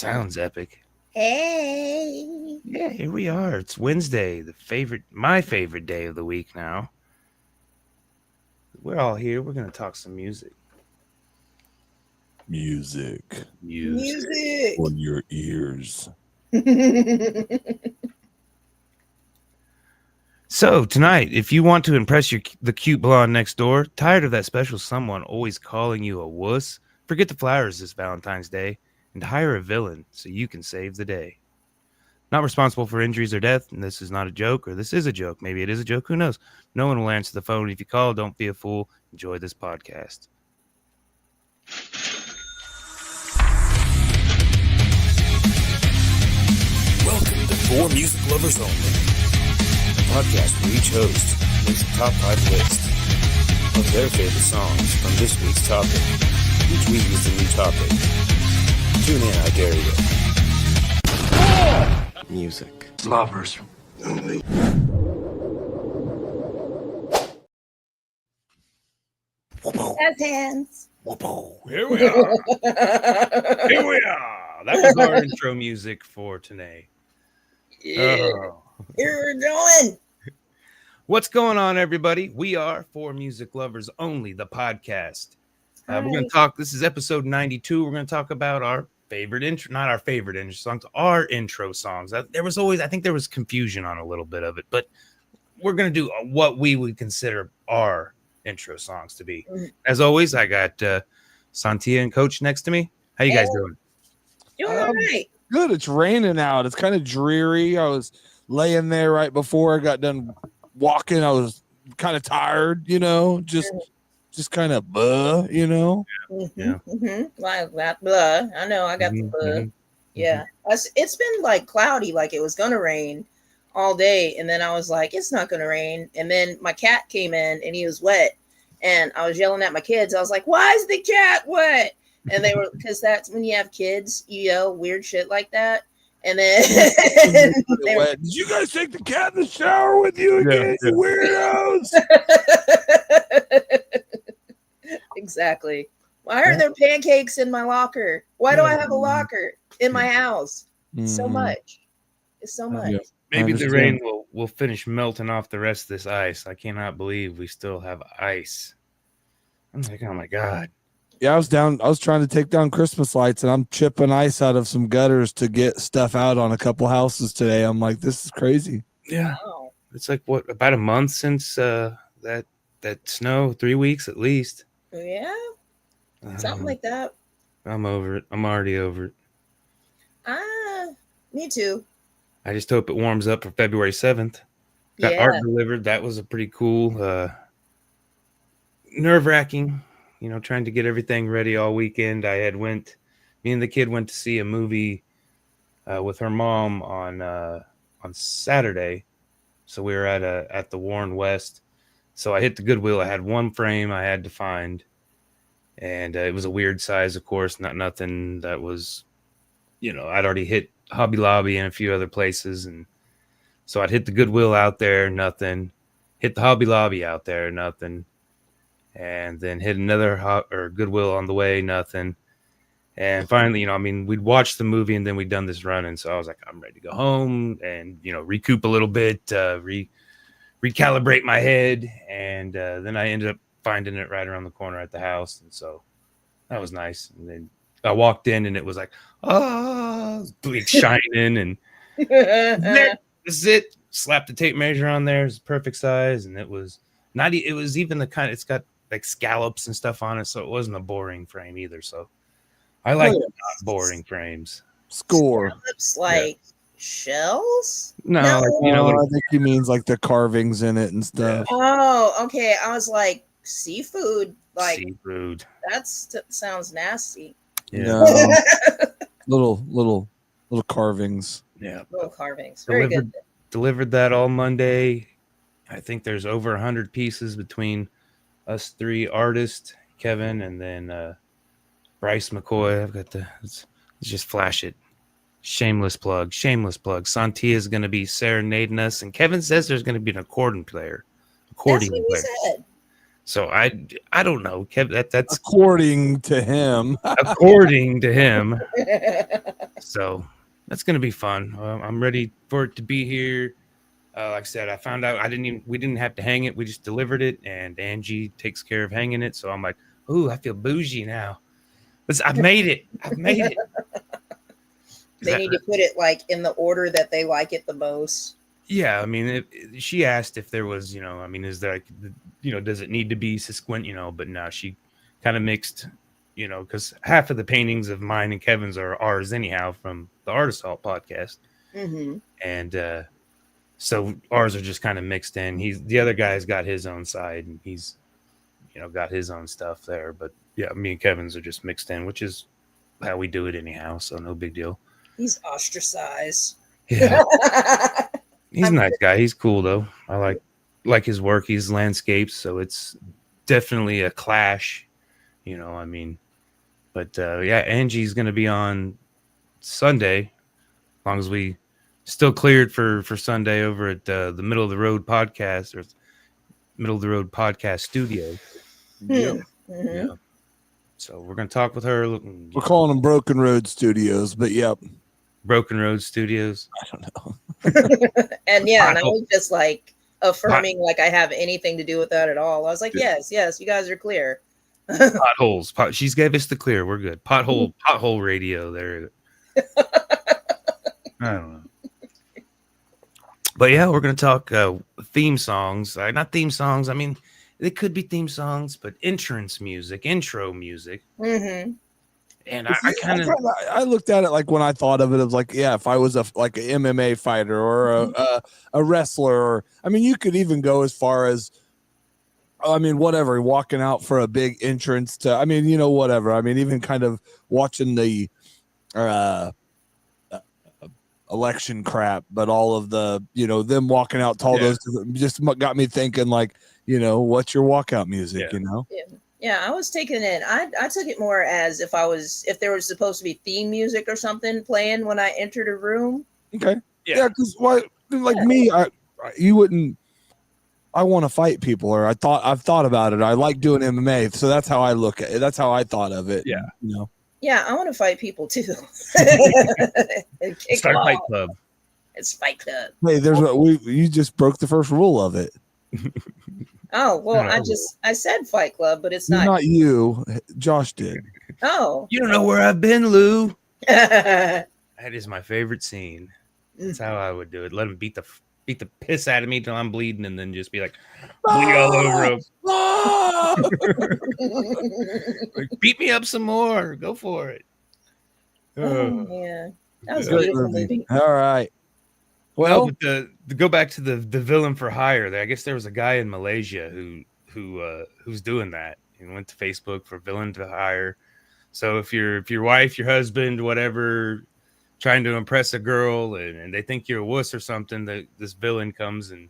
Sounds epic. Hey. Yeah, here we are. It's Wednesday, my favorite day of the week now. We're all here. We're going to talk some music. Music Music. on your ears. So tonight, if you want to impress the cute blonde next door, tired of that special someone always calling you a wuss, forget the flowers this Valentine's Day and hire a villain so you can save the day. Not responsible for injuries or death, and this is not a joke, or this is a joke. Maybe it is a joke. Who knows? No one will answer the phone. If you call, don't be a fool. Enjoy this podcast. Welcome to For Music Lovers Only, a podcast where each host makes a top 5 list of their favorite songs from this week's topic. Each week is a new topic. Tune in, I dare you. Music. Lovers only. Jazz hands. Here we are. Here we are. That was our intro music for today. Yeah. Here we're going. What's going on, everybody? We are For Music Lovers Only, the podcast. We're going to talk. This is episode 92. We're going to talk about our favorite intro, not our favorite intro songs, our intro songs. There was always, I think there was confusion on a little bit of it, but we're going to do what we would consider our intro songs to be. As always, I got Sontia and Coach next to me. How you guys doing? Doing all right. Good. It's raining out. It's kind of dreary. I was laying there right before I got done walking. I was kind of tired, just kind of Yeah. Like that blah. I know I got the blah. Yeah. It's been like cloudy, like it was gonna rain all day, and then I was like, it's not gonna rain. And then my cat came in and he was wet, and I was yelling at my kids. I was like, why is the cat wet? And they were, because that's when you have kids, you yell weird shit like that. And then Did you guys take the cat in the shower with you again, you weirdos? Exactly. Why are there pancakes in my locker? Why do I have a locker in my house? So much. It's so much. Yeah. Maybe the rain will finish melting off the rest of this ice. I cannot believe we still have ice. I'm like, oh my God. Yeah, I was trying to take down Christmas lights, and I'm chipping ice out of some gutters to get stuff out on a couple houses today. I'm like, this is crazy. Yeah. Wow. It's like, what, about a month since that snow? 3 weeks at least. Yeah. Something like that. I'm over it. I'm already over it. Me too. I just hope it warms up for February 7th. Got art delivered. That was a pretty cool, nerve-wracking, trying to get everything ready all weekend. Me and the kid went to see a movie with her mom on Saturday. So we were at the Warren West. So I hit the Goodwill. I had one frame I had to find. And it was a weird size, of course, nothing that was, I'd already hit Hobby Lobby and a few other places. And so I'd hit the Goodwill out there, nothing. Hit the Hobby Lobby out there, nothing. And then hit another Goodwill on the way, nothing. And finally, we'd watched the movie and then we'd done this run. And so I was like, I'm ready to go home and, recoup a little bit, recalibrate my head. And then I ended up finding it right around the corner at the house. And so that was nice. And then I walked in and it was like, bleak shining. And this is it. Slapped the tape measure on there. It's perfect size. And it was even the kind, it's got like scallops and stuff on it. So it wasn't a boring frame either. So I like not boring frames. Score. Scallops like shells? No. Like, I think he means like the carvings in it and stuff. Oh, okay. I was like, seafood. Like seafood. Sounds nasty. Yeah. No. little carvings. Yeah. Little carvings. Very good. Delivered that all Monday. I think there's over 100 pieces between us three artists, Kevin, and then Bryce McCoy. I've got let's just flash it. Shameless plug. Sontia is going to be serenading us, and Kevin says there's going to be an accordion player. That's what he said. So I don't know. That's according to him. according to him. So that's gonna be fun. I'm ready for it to be here. Like I said, I found out we didn't have to hang it. We just delivered it, and Angie takes care of hanging it. So I'm like, ooh, I feel bougie now. I've made it. I've made it. They need to put it like in the order that they like it the most. Yeah, I mean, she asked if there was, I mean, is there, does it need to be sesquint, but no, she kind of mixed, because half of the paintings of mine and Kevin's are ours anyhow from the Art Assault podcast. Mm-hmm. And so ours are just kind of mixed in. The other guy's got his own side, and he's, got his own stuff there. But yeah, me and Kevin's are just mixed in, which is how we do it anyhow. So no big deal. He's ostracized. Yeah. He's a nice guy. He's cool though. I like his work. He's landscapes, so it's definitely a clash, I mean. But yeah, Angie's gonna be on Sunday, as long as we still cleared for Sunday over at the Middle of the Road podcast or Middle of the Road podcast studio. Mm-hmm. Yeah. So we're gonna talk with her. We're calling them Broken Road Studios, but yep. Broken Road Studios. I don't know. And yeah, and I was just like affirming like I have anything to do with that at all. I was like, yes, you guys are clear. Potholes. She's gave us the clear. We're good. Pothole radio there. I don't know. But yeah, we're going to talk theme songs. Not theme songs. I mean, they could be theme songs, but intro music. Mm-hmm. And I looked at it like when I thought of it as like, yeah, if I was like an MMA fighter or a wrestler, or I mean, you could even go as far as, I mean, whatever, walking out for a big entrance to, I mean, whatever. I mean, even kind of watching the election crap, but all of the, them walking out to all those just got me thinking like, what's your walkout music, Yeah, I was taking it. I took it more as if there was supposed to be theme music or something playing when I entered a room. Okay. Yeah, because me, you wouldn't. I want to fight people, or I've thought about it. I like doing MMA, so that's how I look at it. That's how I thought of it. Yeah. Yeah, I want to fight people too. Start Fight Club. It's Fight Club. Hey, you just broke the first rule of it. Oh, well, I said Fight Club, but it's not. Not you. Josh did. Oh. You don't know where I've been, Lou. That is my favorite scene. That's how I would do it. Let him beat the piss out of me till I'm bleeding, and then just be like, bleed all over him. Like, beat me up some more. Go for it. Oh, yeah. That was a beautiful movie. All right. Well, to go back to the villain for hire, I guess there was a guy in Malaysia who's doing that and went to Facebook for villain to hire. So if your wife, your husband, whatever, trying to impress a girl and they think you're a wuss or something, this villain comes and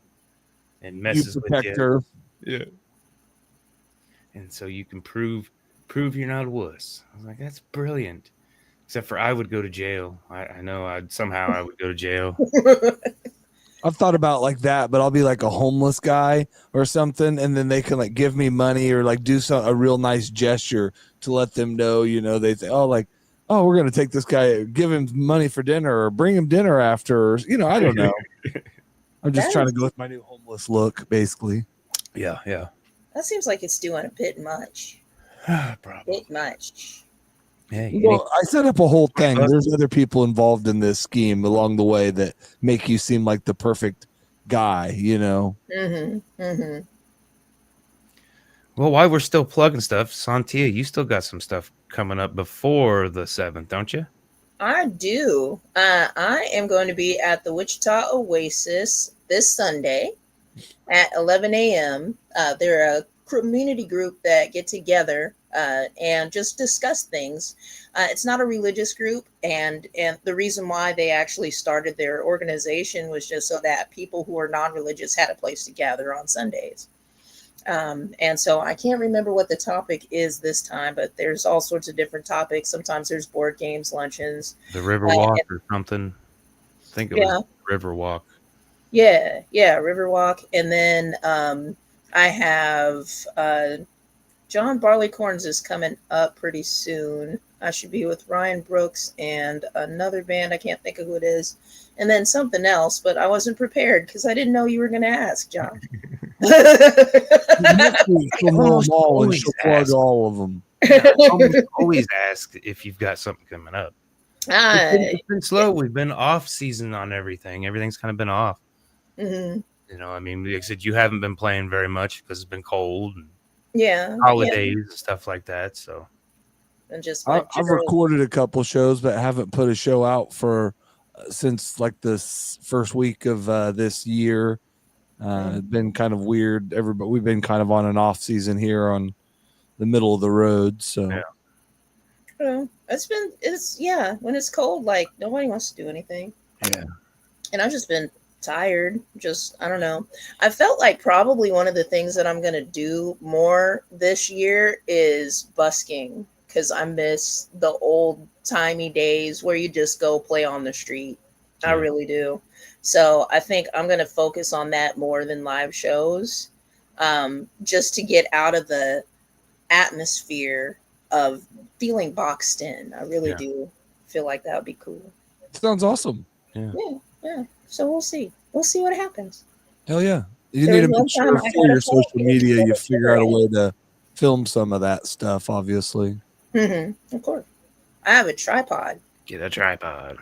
messes with you. Her. Yeah. And so you can prove you're not a wuss. I was like, that's brilliant. Except for I would go to jail. I know I would go to jail. I've thought about like that, but I'll be like a homeless guy or something, and then they can like give me money or like do a real nice gesture to let them know, they say, oh, we're gonna take this guy, give him money for dinner or bring him dinner after, or, I don't know. I'm just trying to go with my new homeless look, basically. Yeah. That seems like it's doing a bit much. Probably. Bit much. Yeah, I set up a whole thing. There's other people involved in this scheme along the way that make you seem like the perfect guy, Mm-hmm. Mm-hmm. Well, while we're still plugging stuff, Sontia, you still got some stuff coming up before the 7th, don't you? I do. I am going to be at the Wichita Oasis this Sunday at 11 a.m. They're a community group that get together and just discuss things. It's not a religious group, and the reason why they actually started their organization was just so that people who are non-religious had a place to gather on Sundays. And so I can't remember what the topic is this time, but there's all sorts of different topics. Sometimes there's board games, luncheons. The Riverwalk or something. I think it was Riverwalk. Yeah, Riverwalk. And then I have John Barleycorns is coming up pretty soon. I should be with Ryan Brooks and another band. I can't think of who it is. And then something else, but I wasn't prepared because I didn't know you were going to ask, John. Always plug all of them. Always ask if you've got something coming up. It's been slow. We've been off season on everything. Everything's kind of been off. Mm-hmm. You know, I mean, like I said, you haven't been playing very much because it's been cold and holidays and stuff like that. So, and just I've recorded a couple shows, but haven't put a show out for since like this first week of this year. It's been kind of weird. We've been kind of on an off season here on the middle of the road. So, when it's cold, like nobody wants to do anything. Yeah. And I've just been tired. I don't know. I felt like probably one of the things that I'm going to do more this year is busking because I miss the old timey days where you just go play on the street. I really do. So I think I'm going to focus on that more than live shows, just to get out of the atmosphere of feeling boxed in. I really do feel like that would be cool. Sounds awesome. Yeah. So we'll see. We'll see what happens. Hell yeah. You need to make sure for your social media you figure out a way to film some of that stuff, obviously. Mm-hmm. Of course. I have a tripod. Get a tripod.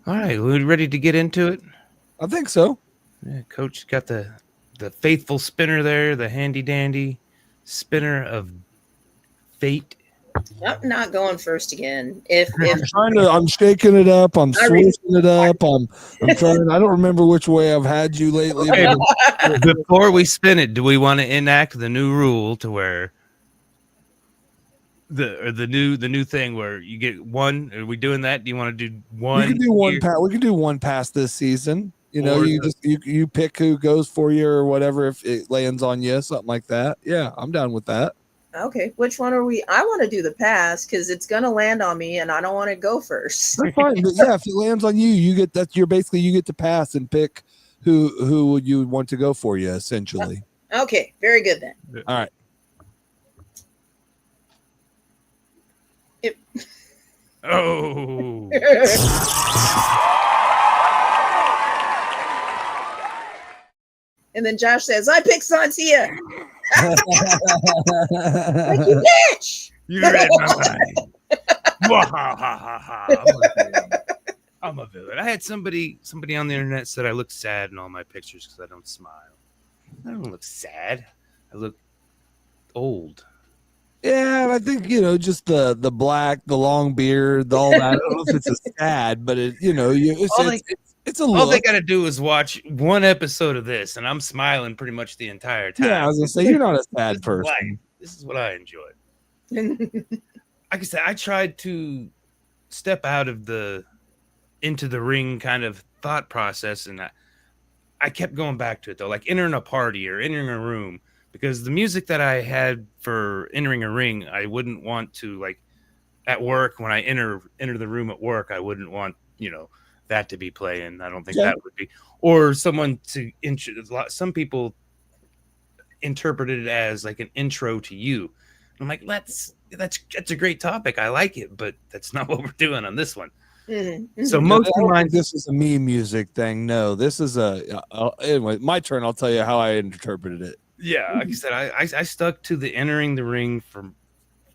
All right, we ready to get into it? I think so. Yeah, Coach got the faithful spinner there, the handy dandy spinner of fate. I'm not going first again. I'm shaking it up. I'm switching it up. I'm trying. I don't remember which way I've had you lately. Before we spin it, do we want to enact the new rule to where the new thing where you get one? Are we doing that? Do you want to do one? We can do one pass. We can do one pass this season. You know, you pick who goes for you or whatever. If it lands on you, something like that. Yeah, I'm down with that. Okay, which one are we? I want to do the pass because it's gonna land on me, and I don't want to go first. That's fine, but yeah, if it lands on you, you get that. You get to pass and pick who you want to go for you, essentially. Okay, very good then. All right. Oh. And then Josh says, "I pick Sontia." Like, you bitch! You read my mind. I'm a villain. I had somebody on the internet said I look sad in all my pictures because I don't smile. I don't look sad. I look old. Yeah, I think just the black, the long beard, all that. I don't know if it's a sad, but it's a look. All they got to do is watch one episode of this, and I'm smiling pretty much the entire time. Yeah, I was gonna say you're not a sad person. This is what I enjoy. Like I said, I tried to step out of into the ring kind of thought process, and I kept going back to it though, like entering a party or entering a room, because the music that I had for entering a ring, I wouldn't want to, like at work when I enter the room at work, I wouldn't want that to be playing. I don't think that would be, or someone to some people interpret it as like an intro to you. I'm like, that's a great topic. I like it, but that's not what we're doing on this one. Mm-hmm. So most of mine, this is a me music thing. No, this is anyway. My turn. I'll tell you how I interpreted it. Yeah, like I said, I stuck to the entering the ring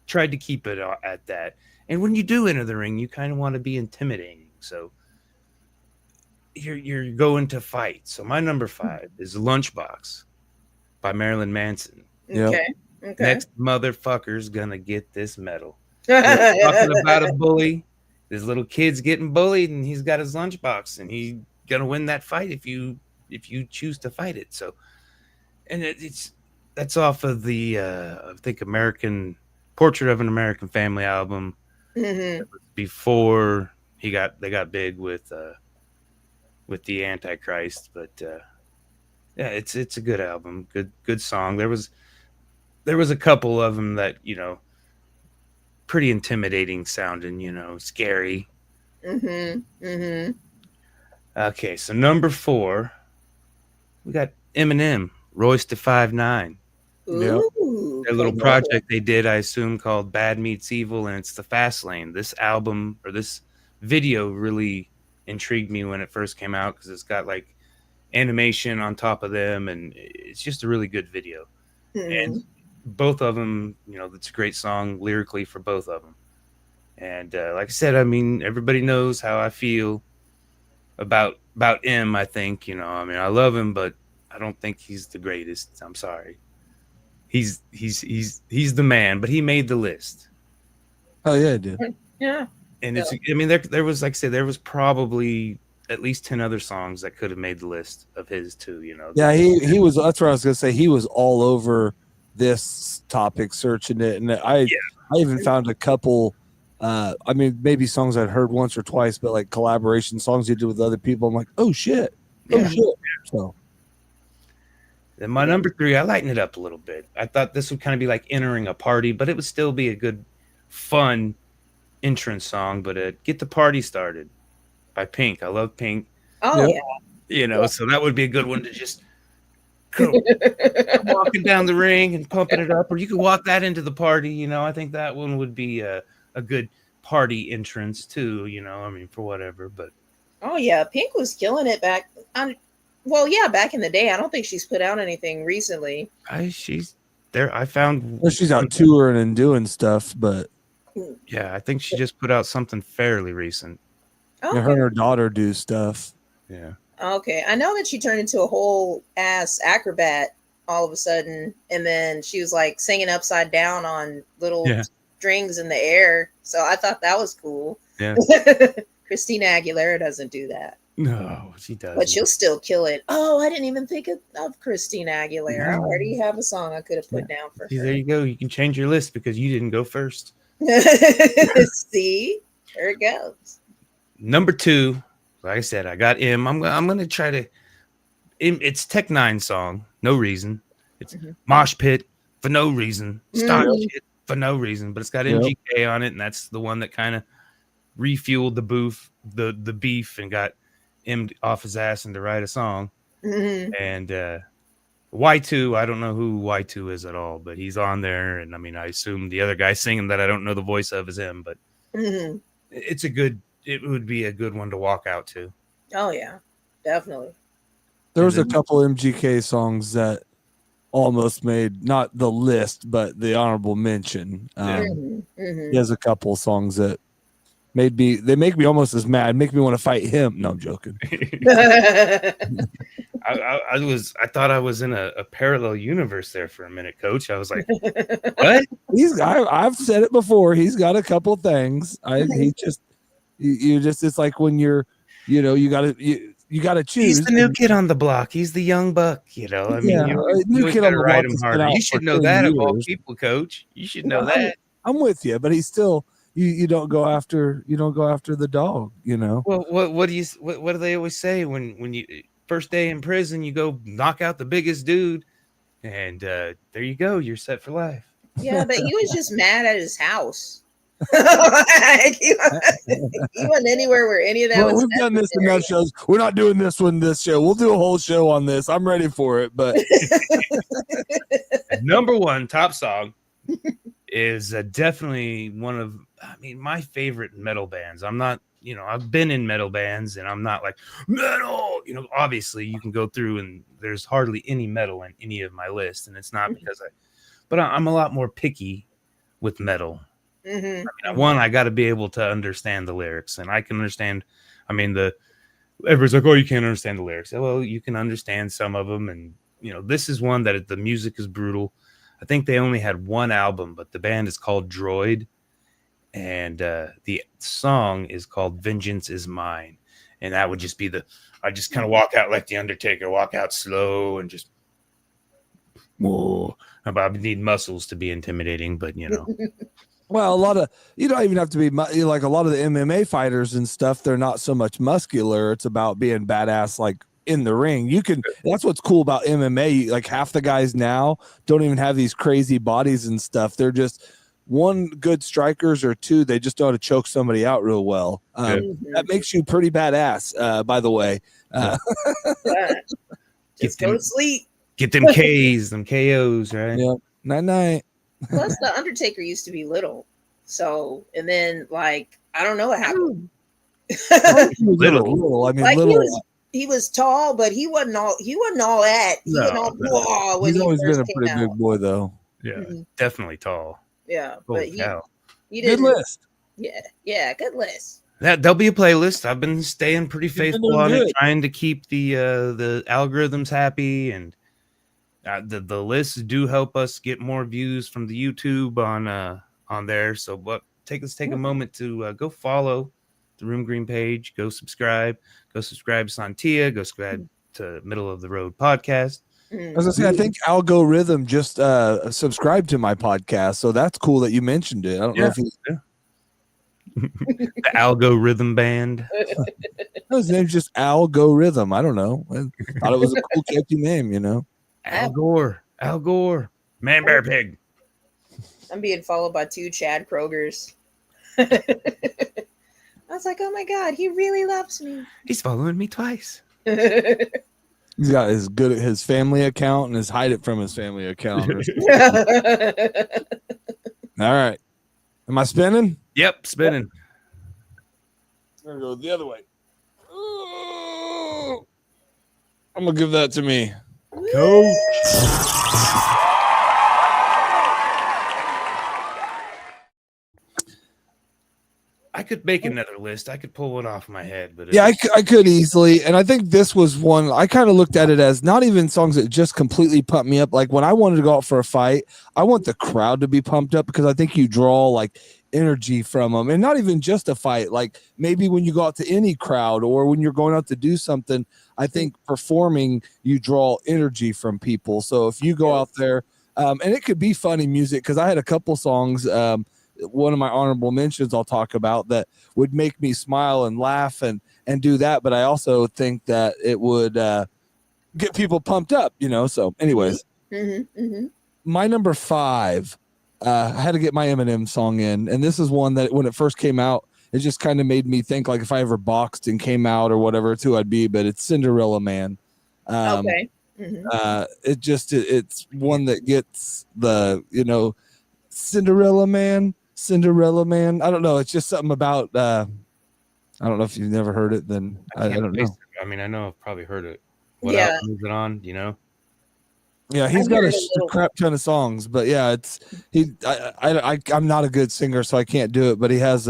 tried to keep it at that. And when you do enter the ring, you kind of want to be intimidating. So you're going to fight. So my number 5 is Lunchbox by Marilyn Manson. Okay. Next motherfucker's gonna get this medal. Talking about a bully. This little kid's getting bullied, and he's got his lunchbox, and he's gonna win that fight if you choose to fight it. So, and that's off of the I think American Portrait of an American Family album. Mm-hmm. Before they got big with the Antichrist, but yeah, it's a good album, good song. There was a couple of them that pretty intimidating sounding, scary. Mm-hmm. Mm-hmm. Okay, so number 4, we got Eminem, Royce to 5'9". Ooh, Their little cool. project they did, I assume, called Bad Meets Evil, and it's the Fast Lane. This album or this video really intrigued me when it first came out because it's got like animation on top of them, and it's just a really good video. Mhm. And both of them, it's a great song lyrically for both of them. And like I said, I mean, everybody knows how I feel about M. I think, I mean, I love him, but I don't think he's the greatest. I'm sorry. He's the man, but he made the list. Oh yeah, it did. Yeah. And it's, I mean, there was, like I said, there was probably at least 10 other songs that could have made the list of his too, Yeah, he was. That's what I was gonna say. He was all over this topic, searching it, and I even found a couple. I mean, maybe songs I'd heard once or twice, but like collaboration songs he did with other people. I'm like, oh shit, shit. So, then my number 3, I lightened it up a little bit. I thought this would kind of be like entering a party, but it would still be a good, fun entrance song. But Get the Party Started by Pink. I love Pink. Oh yeah. So that would be a good one to just go walking down the ring and pumping it up, or you could walk that into the party. I think that one would be a good party entrance too. I mean, for whatever. But oh yeah, Pink was killing it back on. Well, yeah, back in the day. I don't think she's put out anything recently. She's there. I found she's out touring and doing stuff, but yeah, I think she just put out something fairly recent. Okay. Her and her daughter do stuff. Yeah. Okay, I know that she turned into a whole ass acrobat all of a sudden, and then she was like singing upside down on little strings in the air. So I thought that was cool. Yeah. Christina Aguilera doesn't do that. No, she doesn't. But she'll still kill it. Oh, I didn't even think of Christina Aguilera. No. I already have a song I could have put down for See, her. there you go. You can change your list because you didn't go first. See? There it goes. Number 2, like I said, I got M. I'm gonna try to. It's Tech Nine's song, No Reason. It's Mosh Pit for no reason. Style shit for no reason. But it's got MGK on it, and that's the one that kind of refueled the beef and got him off his ass and to write a song. And Y2, I don't know who Y2 is at all, but he's on there. And I mean, I assume the other guy singing that I don't know the voice of is him, but it would be a good one to walk out to. Oh yeah, definitely. There was a couple MGK songs that almost made not the list, but the honorable mention. He has a couple songs that make me almost as mad, make me want to fight him. No, I'm joking. I thought I was in a parallel universe there for a minute, Coach. I was like, what? I've said it before. He's got a couple things. It's like when you're, you gotta choose. He's the new kid on the block. He's the young buck. I mean, you kid on the ride block him harder. You should know that of all people, Coach. You should know that. I'm with you, but he's still. You don't go after the dog, Well, what do they always say when you first day in prison, you go knock out the biggest dude, and there you go, you're set for life. Yeah, but he was just mad at his house. Like, he wasn't anywhere where any of that was. We've done this enough shows. We're not doing this show. We'll do a whole show on this. I'm ready for it. But number 1 top song is definitely one of, my favorite metal bands. I'm not, I've been in metal bands and I'm not like metal, obviously you can go through and there's hardly any metal in any of my list. And it's not because but I'm a lot more picky with metal. I got to be able to understand the lyrics, and I can understand. Everybody's like, oh, you can't understand the lyrics. Well, you can understand some of them. And, this is one that the music is brutal. I think they only had one album, but the band is called DROID, and the song is called Vengeance Is Mine. And that would just be I just kind of walk out like the Undertaker, walk out slow and just, whoa. I need muscles to be intimidating, but Well, a lot of, you don't even have to be like a lot of the MMA fighters and stuff. They're not so much muscular. It's about being badass, like in the ring. That's what's cool about MMA. Like half the guys now don't even have these crazy bodies and stuff. They're just one, good strikers, or two, they just know how to choke somebody out real well. That makes you pretty badass, by the way. Just go to sleep. Get them K's, them KOs, right? Yep. Night. Plus, the Undertaker used to be little. So, and then like I don't know what happened. Little. I mean, like little. He was tall, but he wasn't all that. He wasn't all blah when He's he always first been a came pretty out. big boy, though. Yeah, definitely tall. Yeah, Holy but cow. he Good didn't. list. Yeah, good list. There'll be a playlist. I've been staying pretty faithful on it, trying to keep the algorithms happy, and the lists do help us get more views from the YouTube on there. So, let's take a moment to go follow the Room Green page. Go subscribe to Sontia. Go subscribe to Middle of the Road podcast. As I say, I think Algorithm just subscribed to my podcast, so that's cool that you mentioned it. I don't know if the Algorithm Band. his name's just Algorithm. I don't know. I thought it was a cool, catchy name, you know. Al Gore, Man Bear Pig. I'm being followed by 2 Chad Krogers. I was like, oh my god, he really loves me. He's following me twice. He's got his family account and his hide it from his family account. All right. Am I spinning? Yep, spinning. I'm gonna go the other way. I'm gonna give that to me. Go. I could make another list. I could pull one off my head, but yeah, I could easily. And I think this was one I kind of looked at it as not even songs that just completely pump me up. Like when I wanted to go out for a fight, I want the crowd to be pumped up because I think you draw like energy from them, and not even just a fight. Like maybe when you go out to any crowd or when you're going out to do something, I think performing, you draw energy from people. So if you go out there, and it could be funny music, because I had a couple songs. One of my honorable mentions I'll talk about that would make me smile and laugh and do that. But I also think that it would get people pumped up, you know? So anyways, my number 5, I had to get my Eminem song in. And this is one that when it first came out, it just kind of made me think like if I ever boxed and came out or whatever, it's who I'd be, but it's Cinderella Man. Okay. It's one that gets the, you know, Cinderella Man. I don't know. It's just something about, I don't know if you've never heard it, then I don't know. I mean, I know I've probably heard it. What Yeah. album is it on? You know? Yeah, he's got a crap ton of songs, but yeah, I'm not a good singer, so I can't do it. But he has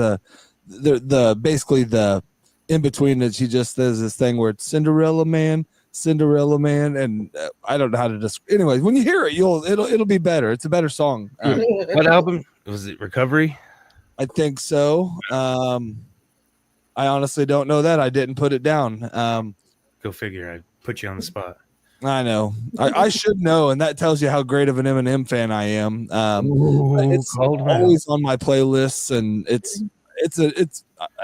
basically the in between is he just does this thing where it's Cinderella Man, and I don't know how to describe. Anyways, when you hear it, it'll be better. It's a better song. What album was it? Recovery? I think so. I honestly don't know that. I didn't put it down. Go figure. I put you on the spot. I know. I should know, and that tells you how great of an Eminem fan I am. It's always on my playlists, and it's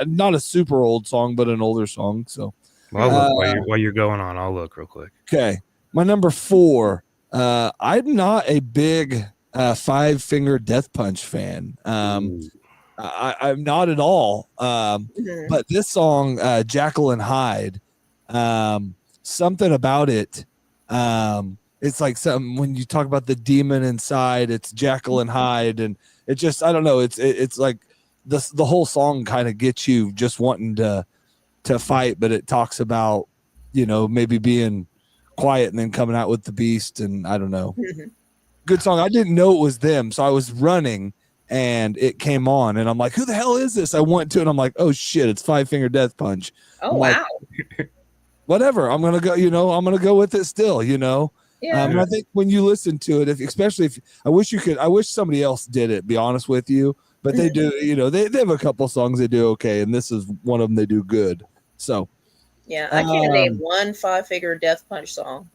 not a super old song, but an older song. So, well, I'll look while you're going on. I'll look real quick. Okay, my number 4. I'm not a big 5 Finger Death Punch fan. I'm not at all. But this song, Jekyll and Hyde, something about it. It's like something when you talk about the demon inside, it's Jekyll and Hyde, and it just, I don't know. It's like the whole song kind of gets you just wanting to fight, but it talks about, you know, maybe being quiet and then coming out with the beast, and I don't know. Good song. I didn't know it was them, so I was running and it came on, and I'm like, who the hell is this? I went to it, and I'm like, oh shit, it's 5 Finger Death Punch. Oh, I'm wow. Like, whatever, I'm gonna go, you know, I'm gonna go with it still, you know. Yeah. And I think when you listen to it, especially if I wish somebody else did it, be honest with you, but they do, you know, they have a couple songs they do okay, and this is one of them they do good. So yeah, I can't name one 5 Finger Death Punch song.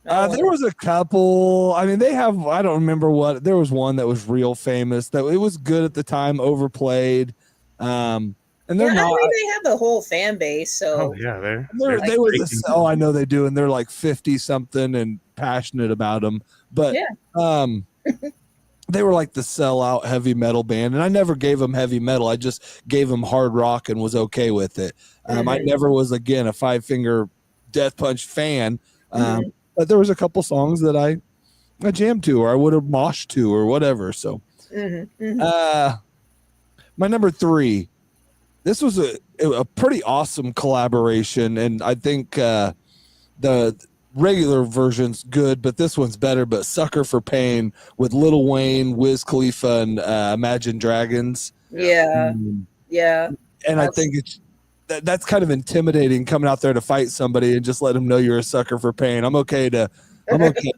There was a couple. I mean, they have, I don't remember what, there was one that was real famous that it was good at the time, overplayed. And they're not. They have the whole fan base. So yeah, they were I know they do, and they're like 50 something and passionate about them. But they were like the sellout heavy metal band, and I never gave them heavy metal. I just gave them hard rock and was okay with it. I never was, again, a 5 Finger Death Punch fan. but there was a couple songs that I jammed to, or I would have moshed to, or whatever. So, my number 3. This was a pretty awesome collaboration, and I think the regular version's good, but this one's better. But "Sucker for Pain" with Lil Wayne, Wiz Khalifa, and Imagine Dragons. Yeah, yeah. And I think that's kind of intimidating, coming out there to fight somebody and just let them know you're a sucker for pain. I'm okay.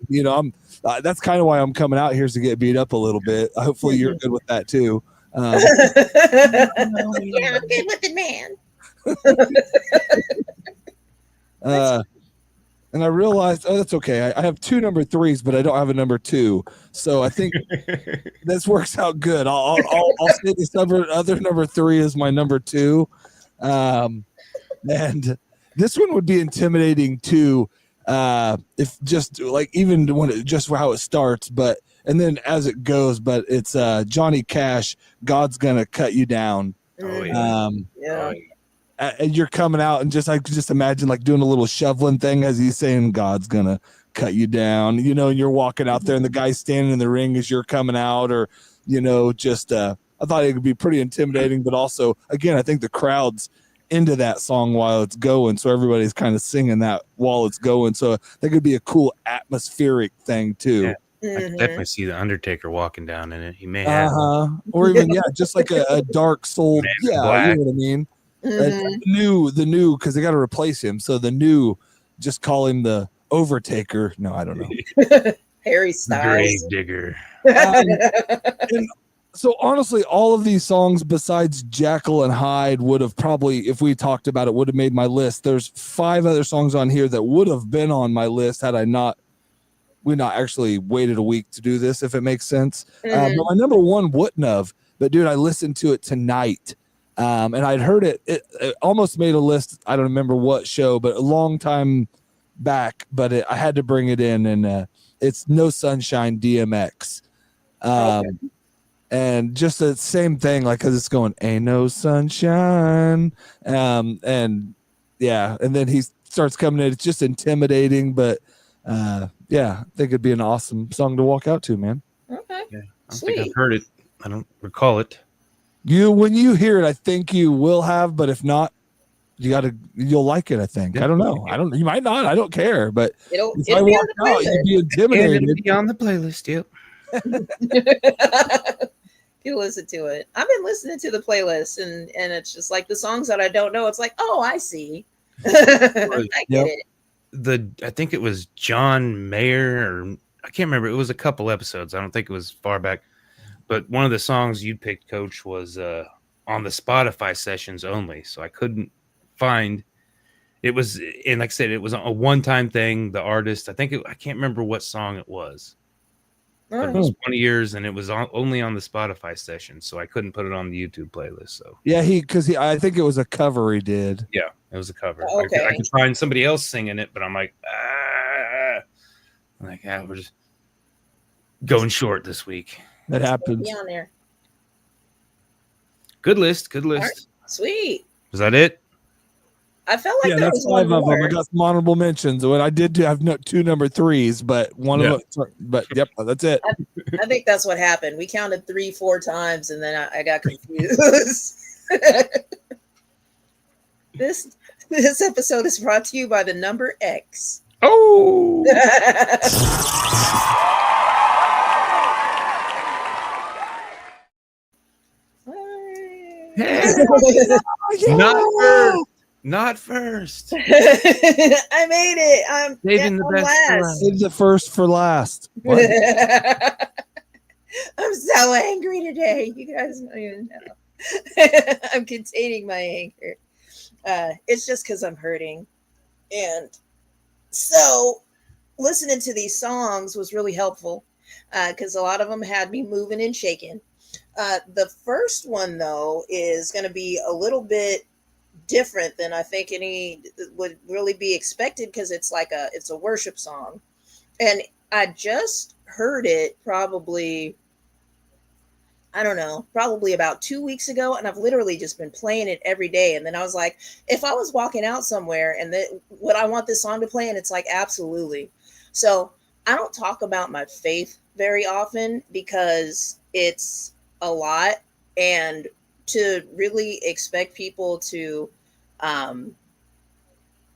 You know, that's kind of why I'm coming out here, is to get beat up a little bit. Hopefully you're good with that too. Yeah, I'm good with it, man. And I realized, that's okay. I have 2 number 3s, but I don't have a number 2. So I think this works out good. I'll say this other number 3 is my number 2. And this one would be intimidating too, if just like, even when it just how it starts, but and then as it goes. But it's Johnny Cash, "God's Gonna Cut You Down." And you're coming out, and I could just imagine like doing a little shoveling thing as he's saying, "God's gonna cut you down," you know, and you're walking out there and the guy's standing in the ring as you're coming out, or, you know, just I thought it would be pretty intimidating, but also, again, I think the crowd's into that song while it's going, so everybody's kind of singing that while it's going, so that could be a cool atmospheric thing too. I can definitely see the Undertaker walking down in it. He may have, or even just like a dark soul, you know what I mean. The new, because they got to replace him. So the new, just call him the Overtaker. No, I don't know. Harry Styles, Grave Digger. And so honestly, all of these songs besides Jekyll and Hyde would have probably, if we talked about it, would have made my list. There's 5 other songs on here that would have been on my list had we not actually waited a week to do this, if it makes sense. But my number 1 wouldn't have. But dude, I listened to it tonight. And I'd heard it almost made a list. I don't remember what show, but a long time back, but I had to bring it in, and it's "No Sunshine" DMX. And just the same thing, like, cause it's going, "Ain't no sunshine." And yeah. And then he starts coming in. It's just intimidating, but I think it'd be an awesome song to walk out to, man. Okay. Yeah. I don't think I've heard it. I don't recall it. When you hear it, I think you will have, but if not, you'll like it. I think. I don't know. You might not. I don't care. But if I walk out, you'd be intimidated. It'll be on the playlist. Yep. You listen to it. I've been listening to the playlist, and it's just like the songs that I don't know. It's like, oh, I see. I get it. I think it was John Mayer, or I can't remember. It was a couple episodes. I don't think it was far back. But one of the songs you picked, Coach, was on the Spotify sessions only. So I couldn't find it. Was, and like I said, it was a one-time thing. The artist, I can't remember what song it was. But it was one of yours, and it was only on the Spotify session. So I couldn't put it on the YouTube playlist. So yeah, I think it was a cover he did. Yeah, it was a cover. Okay. I could find somebody else singing it, but I'm like, we're just going short this week. That happens. Be on there. Good list. Good list. Right. Sweet. Was that it? I felt like there was 5 one of them. more. I got some honorable mentions. When I did have 2 number 3s, but one of them. But yep, that's it. I think that's what happened. We counted 3-4 times, and then I got confused. This episode is brought to you by the number X. Oh. Not first. I made it. I'm saving the best for last. Save the first for last. I'm so angry today. You guys don't even know. I'm containing my anger. It's just because I'm hurting. And so listening to these songs was really helpful because a lot of them had me moving and shaking. The first one, though, is going to be a little bit different than I think any would really be expected because it's a worship song. And I just heard it probably about 2 weeks ago. And I've literally just been playing it every day. And then I was like, if I was walking out somewhere and would I want this song to play? And it's like, absolutely. So I don't talk about my faith very often because it's a lot, and to really expect people to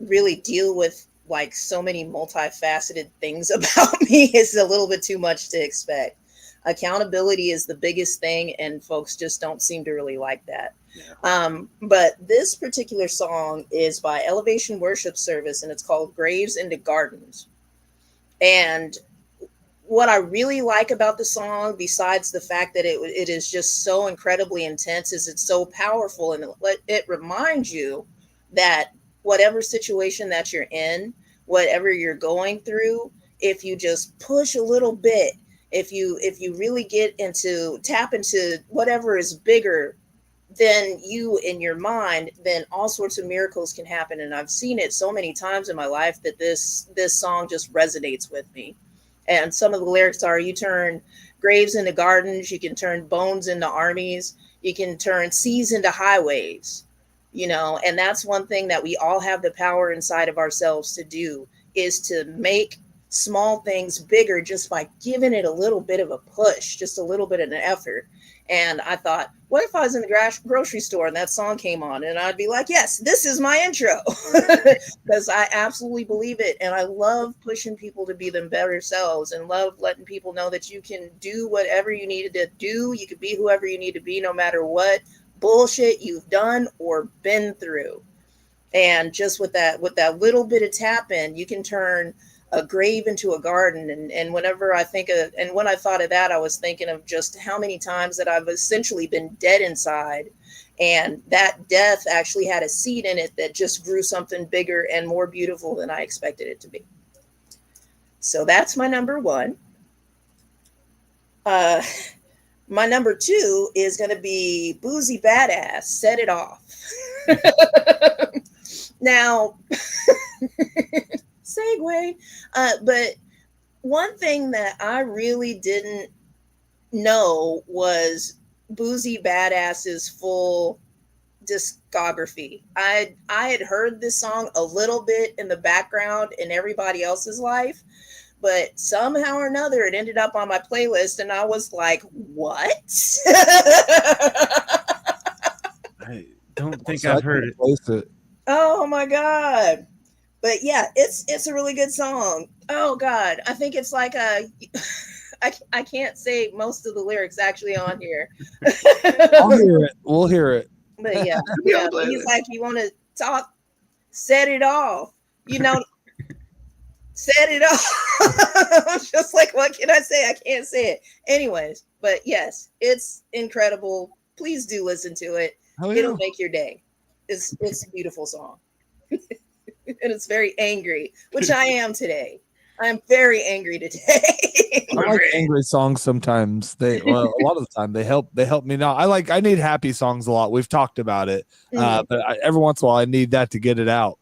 really deal with like so many multifaceted things about me is a little bit too much to expect. Accountability is the biggest thing, and folks just don't seem to really like that. Yeah. But this particular song is by Elevation Worship Service, and it's called Graves into Gardens. And what I really like about the song, besides the fact that it is just so incredibly intense, is it's so powerful, and it reminds you that whatever situation that you're in, whatever you're going through, if you just push a little bit, if you really tap into whatever is bigger than you in your mind, then all sorts of miracles can happen. And I've seen it so many times in my life that this song just resonates with me. And some of the lyrics are, you turn graves into gardens, you can turn bones into armies, you can turn seas into highways, and that's one thing that we all have the power inside of ourselves to do, is to make small things bigger just by giving it a little bit of a push, just a little bit of an effort. And I thought, what if I was in the grocery store and that song came on, and I'd be like, yes, this is my intro, because I absolutely believe it. And I love pushing people to be them better selves, and love letting people know that you can do whatever you needed to do. You could be whoever you need to be, no matter what bullshit you've done or been through. And just with that little bit of tap in, you can turn a grave into a garden. And whenever I think of, and when I thought of that, I was thinking of just how many times that I've essentially been dead inside, and that death actually had a seed in it that just grew something bigger and more beautiful than I expected it to be. So that's my number one. My number two is going to be Boosie Badass, Set It Off. Now, segue. But one thing that I really didn't know was Boosie Badass's full discography. I had heard this song a little bit in the background in everybody else's life, but somehow or another it ended up on my playlist, and I was like, what? I don't think I've heard it. Oh my God. But yeah, it's a really good song. Oh God. I think it's like I can't say most of the lyrics actually on here. I'll hear it. We'll hear it. But yeah, he's like, you want to talk, set it off, set it off. I'm just like, what can I say? I can't say it. Anyways, but yes, it's incredible. Please do listen to it. Oh, yeah. It'll make your day. It's a beautiful song. And it's very angry, which I am today. I'm very angry today. I like angry songs sometimes. A lot of the time they help me now. I need happy songs a lot. We've talked about it. But every once in a while I need that to get it out.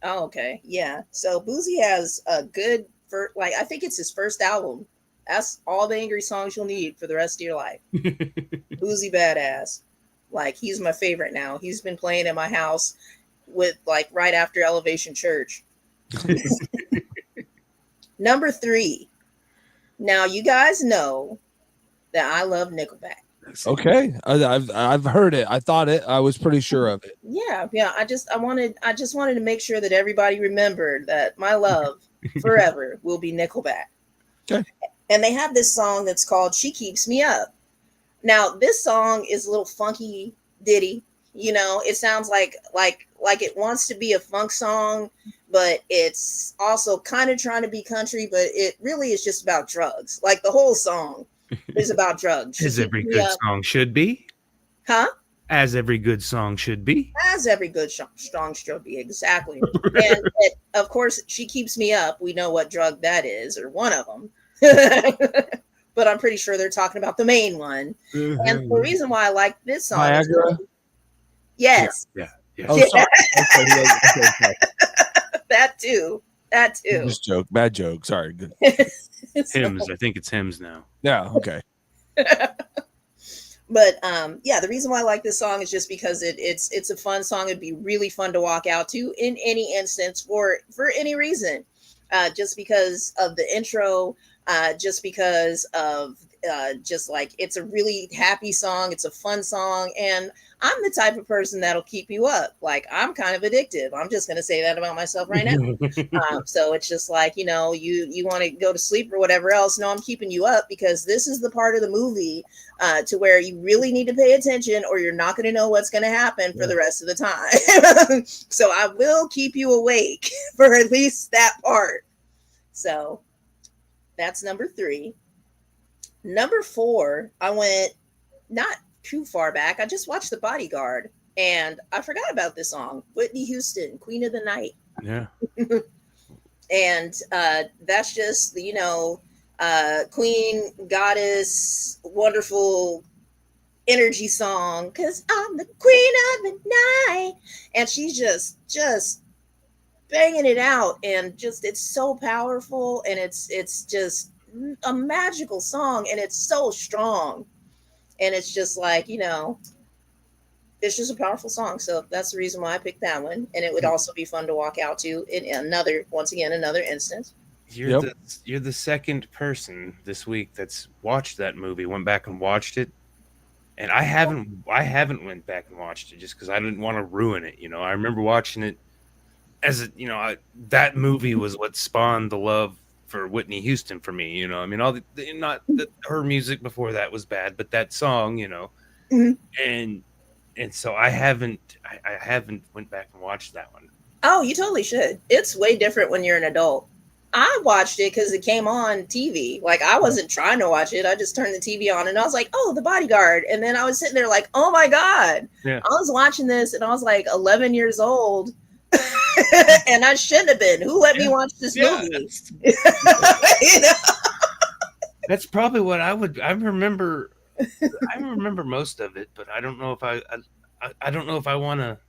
Oh, okay. Yeah. So Boosie has a good I think it's his first album. That's all the angry songs you'll need for the rest of your life. Boosie Badass. Like, he's my favorite now. He's been playing in my house with right after Elevation Church. Number 3. Now, you guys know that I love Nickleback. Okay, I've heard it. I thought it. I was pretty sure of it. Yeah. I just wanted to make sure that everybody remembered that my love forever will be Nickleback. Okay. And they have this song that's called "She Keeps Me Up." Now, this song is a little funky ditty. It sounds like it wants to be a funk song, but it's also kind of trying to be country, but it really is just about drugs. Like, the whole song is about drugs. As every good song should be. Huh? As every good song should be. As every good song should be, exactly. And of course, She Keeps Me Up. We know what drug that is, or one of them. But I'm pretty sure they're talking about the main one. Mm-hmm. And the reason why I like this song Viagra? Yes. Yeah. Oh, sorry. Okay. That too. Just joke. Bad joke. Sorry. Good. Hymns. I think it's hymns now. Yeah. Okay. But the reason why I like this song is just because it's a fun song. It'd be really fun to walk out to in any instance for any reason. just because of the intro, just because of just like it's a really happy song, it's a fun song, and I'm the type of person that'll keep you up. Like I'm kind of addictive. I'm just gonna say that about myself right now. So it's just like, you know, you want to go to sleep or whatever else. No, I'm keeping you up because this is the part of the movie to where you really need to pay attention, or you're not going to know what's going to happen for the rest of the time. So I will keep you awake for at least that part. So that's number 3. Number 4, I went not too far back. I just watched The Bodyguard, and I forgot about this song, Whitney Houston, Queen of the Night. Yeah. And that's just, you know, queen, goddess, wonderful energy song, because I'm the queen of the night. And she's just banging it out, and just it's so powerful, and it's just a magical song, and it's so strong, and it's just like, you know, it's just a powerful song. So that's the reason why I picked that one. And it would also be fun to walk out to in another instance. You're the second person this week that's watched that movie, went back and watched it. And I haven't went back and watched it just because I didn't want to ruin it. You know, I remember watching it as a, you know, that movie was what spawned the love for Whitney Houston for me. You know, I mean, all her music before that was bad, but that song, you know, and so I haven't went back and watched that one. Oh, you totally should. It's way different when you're an adult. I watched it because it came on TV. Like, I wasn't trying to watch it. I just turned the TV on and I was like, oh, The Bodyguard. And then I was sitting there like, oh my God. Yeah. I was watching this and I was like 11 years old. And I shouldn't have been. Who let me watch this movie? You know? That's probably what I remember. I remember most of it, but I don't know if I don't know if I want to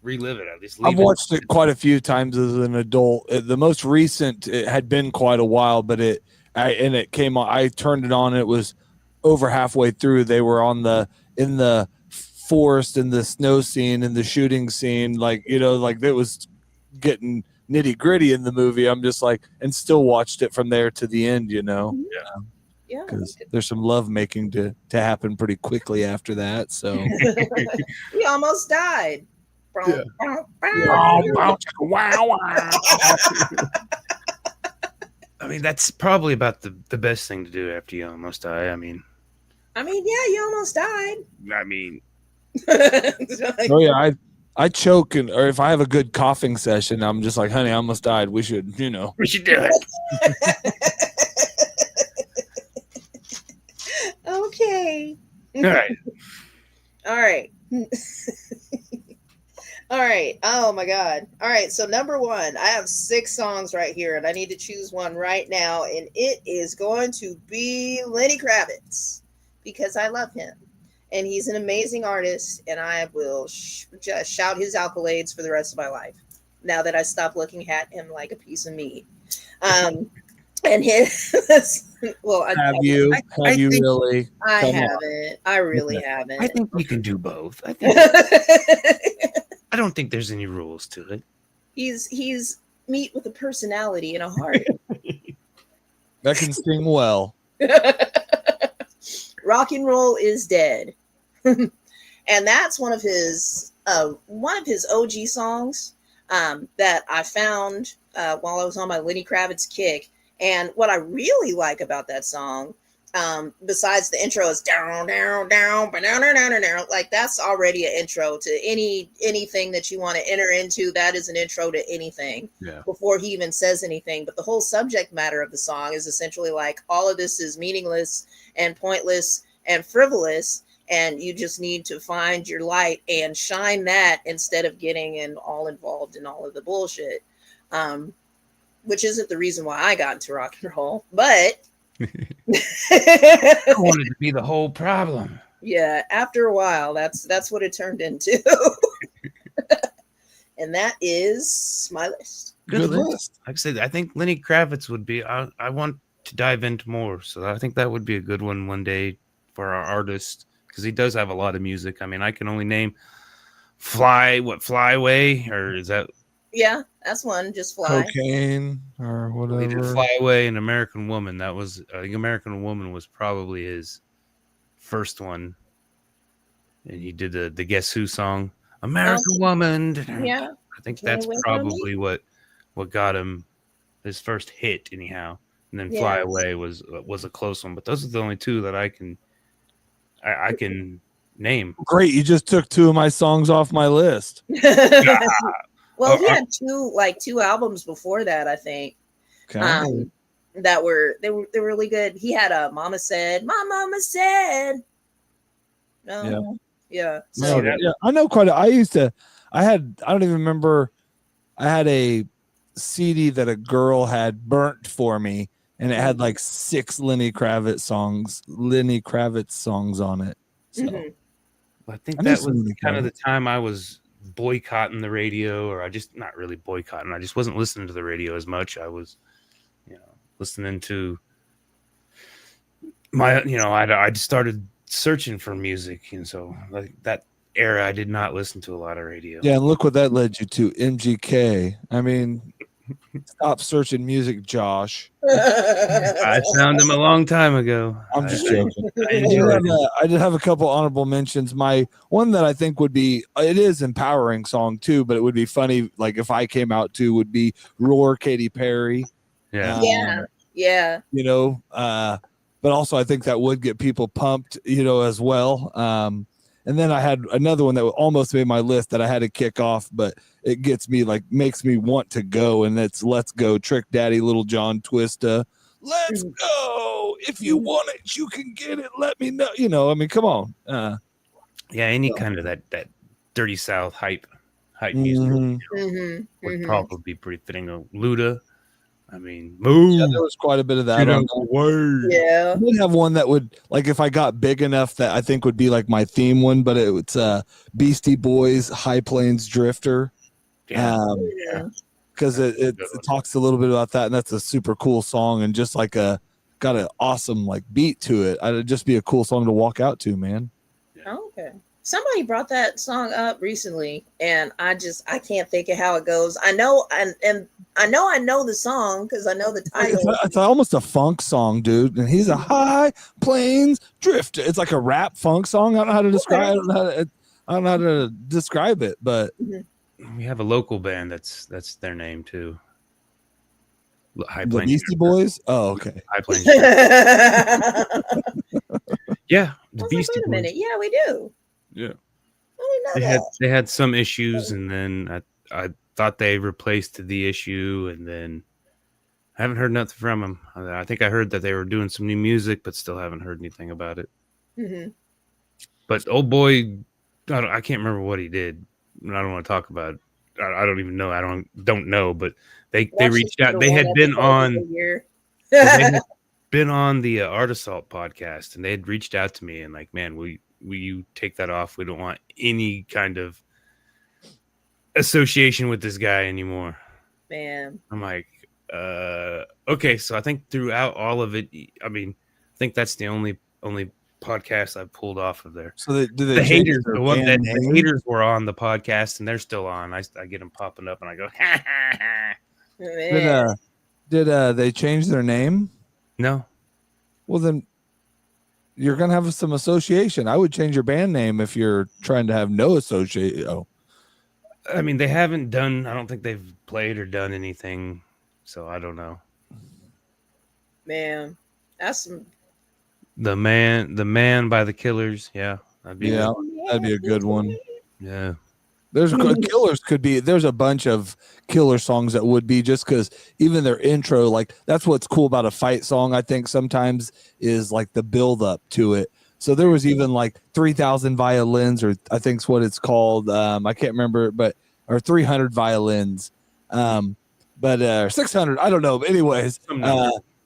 relive it. At least I've watched it quite a few times as an adult. The most recent, it had been quite a while, but it came on. I turned it on. And it was over halfway through. They were in the forest, in the snow scene, in the shooting scene. Like, you know, like it was getting nitty gritty in the movie. I'm just like, and still watched it from there to the end. You know. Yeah. Yeah, because there's some love making to happen pretty quickly after that. So we almost died. Yeah. I mean, that's probably about the best thing to do after you almost die. I mean, yeah, you almost died. I mean, oh yeah, I choke, or if I have a good coughing session, I'm just like, honey, I almost died. We should do it. Okay. All right. All right. All right. Oh my God. All right. So number 1, I have 6 songs right here, and I need to choose one right now, and it is going to be Lenny Kravitz, because I love him, and he's an amazing artist, and I will just shout his accolades for the rest of my life now that I stopped looking at him like a piece of meat. And his well, have you really? I haven't. I really haven't. I think we can do both. I don't think there's any rules to it. He's meat with a personality and a heart. That can sing well. Rock and roll is dead. And that's one of his OG songs that I found while I was on my Lenny Kravitz kick. And what I really like about that song, besides the intro, is down, down, down, down, down, down, down. Like, that's already an intro to anything that you want to enter into. That is an intro to anything before he even says anything. But the whole subject matter of the song is essentially like, all of this is meaningless and pointless and frivolous, and you just need to find your light and shine that instead of getting all involved in all of the bullshit. Which isn't the reason why I got into rock and roll, but I wanted to be the whole problem. Yeah, after a while, that's what it turned into. And that is my list. Good list. Like I said, I think Lenny Kravitz would be. I want to dive into more, so I think that would be a good one day for our artist, because he does have a lot of music. I mean, I can only name Fly Away, or is that Yeah, that's one. Just fly. Cocaine or He did whatever. Fly Away and American Woman. That was I think American Woman was probably his first one. And he did the Guess Who song, American Woman. Yeah. I think Can't that's wait for me. probably what got him his first hit anyhow. And then Fly Yes. Away was a close one, but those are the only two that I can name. Great, you just took two of my songs off my list. Well, he had two albums before that, I think. Okay. That were really good. He had a Mama Said, My Mama Said. No. Yeah. So Yeah, I know I don't even remember. I had a CD that a girl had burnt for me, and it had like 6 Lenny Kravitz songs on it. So I think that was kind of the time I was boycotting the radio, or I just not really boycotting. I just wasn't listening to the radio as much. I was, listening to my, I just started searching for music, and so like that era, I did not listen to a lot of radio. Yeah, and look what that led you to, MGK. I mean, stop searching music, Josh. I found him a long time ago. I'm just joking. I did have a couple honorable mentions. My one that I think would be, it is empowering song too, but it would be funny, like if I came out to, would be Roar, Katy Perry. Yeah. But also I think that would get people pumped, as well. And then I had another one that almost made my list that I had to kick off, but it makes me want to go, and that's Let's Go, Trick Daddy, Little John, Twista. Let's go. If you want it, you can get it. Let me know. I mean, come on. Any kind of that Dirty South hype music would probably be pretty fitting. Luda. I mean, move. Yeah, there was quite a bit of that. Yeah. I did have one that would, like, if I got big enough, that I think would be like my theme one, but it's Beastie Boys, High Plains Drifter. Because it talks a little bit about that, and that's a super cool song, and just like got an awesome like beat to it. It'd just be a cool song to walk out to, man. Okay. Somebody brought that song up recently, and I can't think of how it goes. I know, and I know the song because I know the title. It's almost a funk song, dude. And he's a High Plains Drifter. It's like a rap funk song. I don't know how to describe. I don't know how to describe it, but we have a local band that's their name too. High the Plains Beastie Boys. Oh, okay. High Plains. Yeah, the Beastie Wait a Boys. minute. Yeah, we do. Yeah. I didn't know They had some issues, and then I thought they replaced the issue, and then I haven't heard nothing from them. I think I heard that they were doing some new music, but still haven't heard anything about it. Mm-hmm. But old boy, I can't remember what he did. I don't want to talk about it. I don't even know. I don't know. But they reached out. They had been on. They had been on the Art Assault podcast, and they had reached out to me and like, man, will you take that off? We don't want any kind of association with this guy anymore. Man, I'm like, okay. So I think throughout all of it, I mean, I think that's the only podcast I've pulled off of there. So the haters, the haters were on the podcast, and they're still on. I get them popping up, and I go, ha ha ha. Did they change their name? No. Well, then you're gonna have some association. I would change your band name if you're trying to have no association. Oh. I mean, they haven't done. I don't think they've played or done anything, so I don't know. Man, that's some. The man by the Killers. Yeah, that'd be a good one. Yeah, there's Killers could be. There's a bunch of Killer songs that would be, just because even their intro, like that's what's cool about a fight song. I think sometimes is like the build up to it. So there was even like 3,000 violins, or I think's what it's called. I can't remember, or 300 violins, but 600. I don't know. But anyways,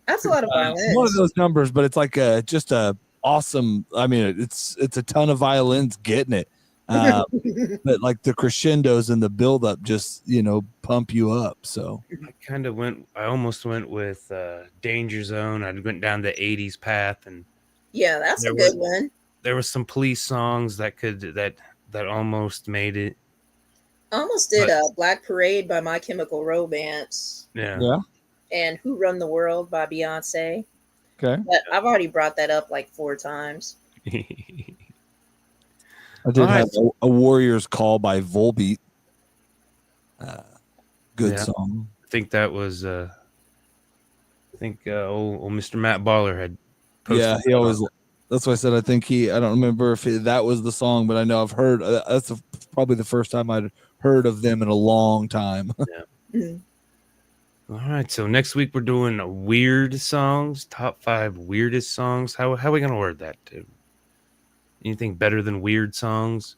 that's a lot of violins. One of those numbers, but it's like just a awesome. I mean, it's a ton of violins getting it, but like the crescendos and the build up just pump you up. So I almost went with Danger Zone. I went down the 80s path, and yeah, that's a good one. There was some Police songs that almost made it. I almost did a Black Parade by My Chemical Romance. Yeah. And Who Run the World by Beyonce. Okay. But I've already brought that up like 4 times. I did have a Warrior's Call by Volbeat. Good song. I think that was old Mr. Matt Baller had posted. Yeah, he always. That's why I said I think I don't remember if that was the song, but I know I've heard. That's probably the first time I'd heard of them in a long time. Yeah. All right, so next week we're doing weird songs, top 5 weirdest songs. How are we gonna word that, dude? Anything better than weird songs?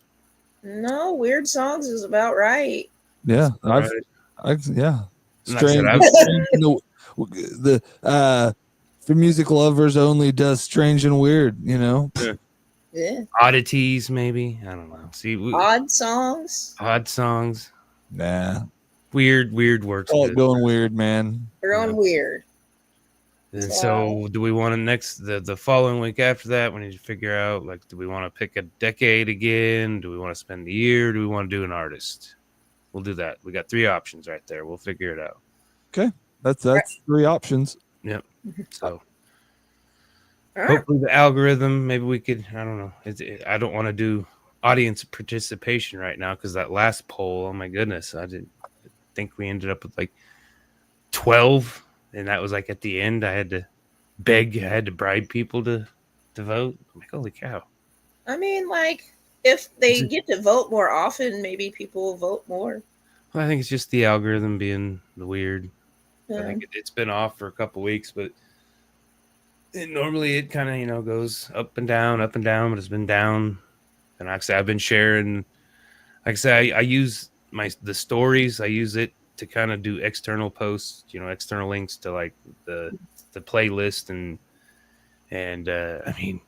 No, weird songs is about right. Yeah, yeah. Strange. The For Music Lovers Only does strange and weird. You know. Yeah. Oddities, maybe. I don't know. See, odd songs. Odd songs. Nah. Weird works. Oh, going weird, man. They're going weird. And so, do we want to the following week after that? We need to figure out, like, do we want to pick a decade again? Do we want to spend the year? Do we want to do an artist? We'll do that. We got 3 options right there. We'll figure it out. Okay, that's 3 options. Yep. So, hopefully the algorithm. Maybe we could. I don't know. I don't want to do audience participation right now because that last poll. Oh my goodness, I think we ended up with like 12. And that was like at the end, I had to bribe people to vote. I'm like, holy cow. I mean, like, if they get to vote more often, maybe people will vote more. Well, I think it's just the algorithm being the weird. Yeah. I think it's been off for a couple weeks, but normally it kind of, goes up and down, but it's been down. And like I said, I've been sharing, like I said, I use the stories. I use it to kind of do external posts, external links to like the playlist and I mean,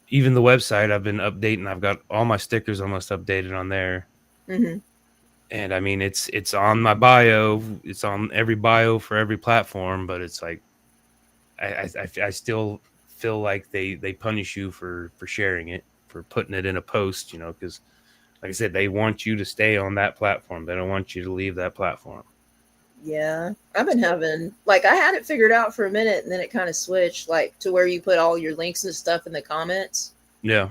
even the website I've been updating. I've got all my stickers almost updated on there. Mm-hmm. And I mean, it's on my bio. It's on every bio for every platform, but it's like, I still feel like they punish you for sharing it, for putting it in a post, because like I said, they want you to stay on that platform. They don't want you to leave that platform. Yeah. I've been having, like, I had it figured out for a minute and then it kind of switched, like, to where you put all your links and stuff in the comments. Yeah.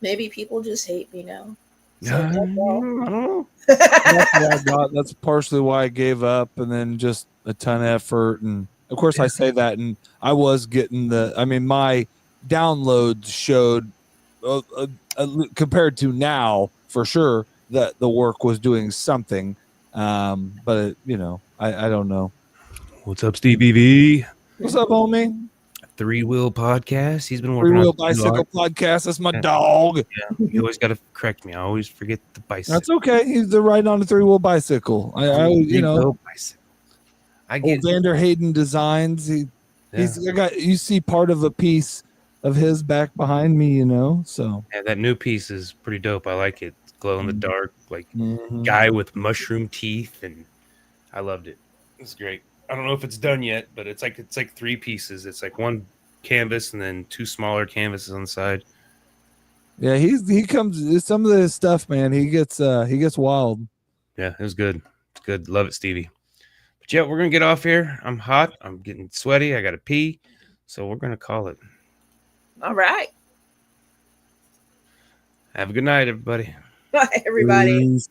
Maybe people just hate me now. So I don't know. That's partially why I gave up, and then just a ton of effort. And of course, I say that, and I was getting my downloads showed compared to now, for sure, that the work was doing something. But I don't know. What's up, Stevie V? What's up, homie? 3 Wheel Podcast. He's been working 3 Wheel on Bicycle Podcast. That's my dog. Yeah, you always got to correct me. I always forget the bicycle. That's okay. He's riding on a 3 Wheel bicycle. Bicycle. I get Vander Hayden Designs. You see part of a piece of his back behind me, so yeah, that new piece is pretty dope. I like it. Glow in the dark, like guy with mushroom teeth, and I loved it. It's great. I don't know if it's done yet, but it's like 3 pieces. It's like 1 canvas and then 2 smaller canvases on the side. Yeah, he comes some of this stuff, man. He gets wild. Yeah, it was good. It's good. Love it, Stevie. But yeah, we're gonna get off here. I'm hot. I'm getting sweaty. I gotta pee. So we're gonna call it. All right. Have a good night, everybody. Bye, everybody. Peace.